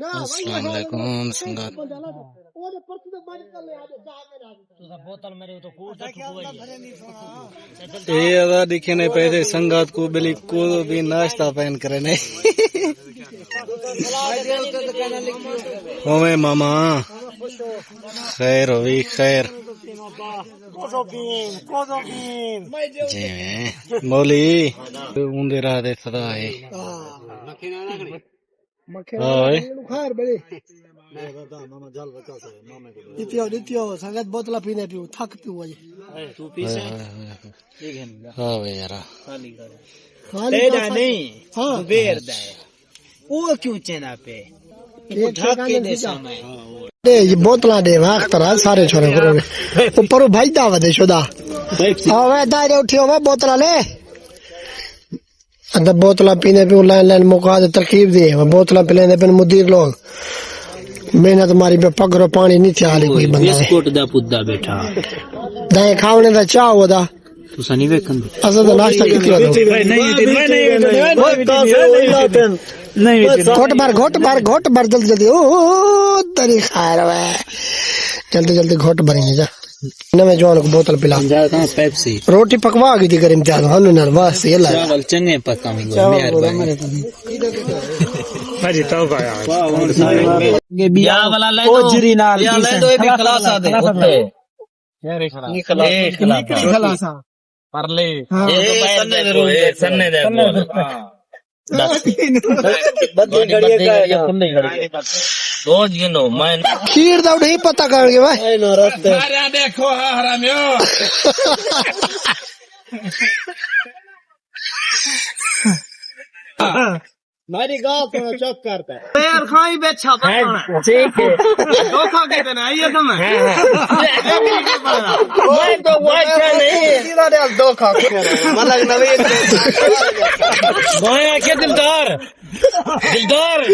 अस्सलाम वालेकुम संगात। ये अदा दिखे नहीं पैसे संगात को बिल्ली को भी नाश्ता पहन करे नहीं। ओमे मामा खैर होवी खैर जी में मौली ऊंधे राह दे सदा है। दित्यो संगत बोतला पीने पियो थक पियो भाई तू पी से हां वे यार तेरा नहीं बेर दे वो क्यों चेना पे ढक के दे समय ये बोतला दे वक्त रहा सारे छोरे ऊपर भाई दावा दे शुदा वे दायरे उठियो वे बोतला ले अंदर बोतला पीने पे लाइन लाइन मुका दे तरकीब दी बोतला पिलाने पे मुदीर लोग मेहनत मारी पे पगरो पानी नहीं थी हाली कोई बंदा बिस्कुट दा पुद्दा बैठा दाए खावने दा चाह होदा तुसा नहीं वेखन असा तो नाश्ता कितला दो घोट भर जल्दी जल्दी ओ तेरी खैर वे जल्दी जल्दी घोट भरेंगे जा नवे जवान को बोतल पिला पेप्सी रोटी पकवा गई थी गरम चाह हम ने बस ये ला चावल चने पकावेंगे मेहरबानी अरे तौबा यार ये बिया वाला ले दो ओजरी नाल या ले दो ये भी खलासा दे उत्ते यार खलासा परले ये सन्ने दे बद्दी घड़ी का रोज गिनो मैं खीर दा नहीं पता कर के भाई ए नो रस्ते अरे देखो हरामियो मारी गाल तो चौक करता है पैर खाई बेचा ठीक है धोखा के देना आइए तुम मैं तो वाचा नहीं सीधा दे धोखा मतलब नवीन माया के दिलदार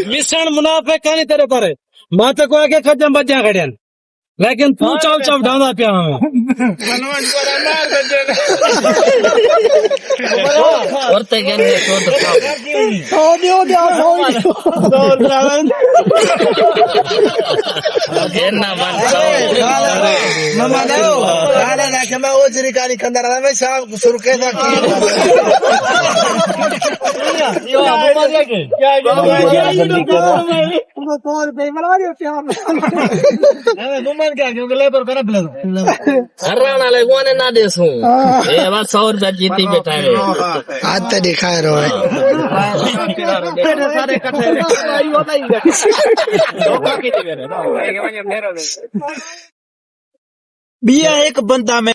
मिशन मुनाफे कहानी तेरे पर मां तो को के खजम बजा खड़न लेकिन तू चल चल ढांदा पिया हमें और ते गने तो दियो ना मान मम्मा दो खाना ना के मैं ओजरी काली खंडर में शाम को शुरू के था यो मम्मा के क्या क्या क्योंकि लेबर करा प्ले हराना ले कोने ना देसू ए बस 100 रुपया जीती बैठा है आज तो दिखा रहा है सारे इकट्ठे बिया एक बंदा में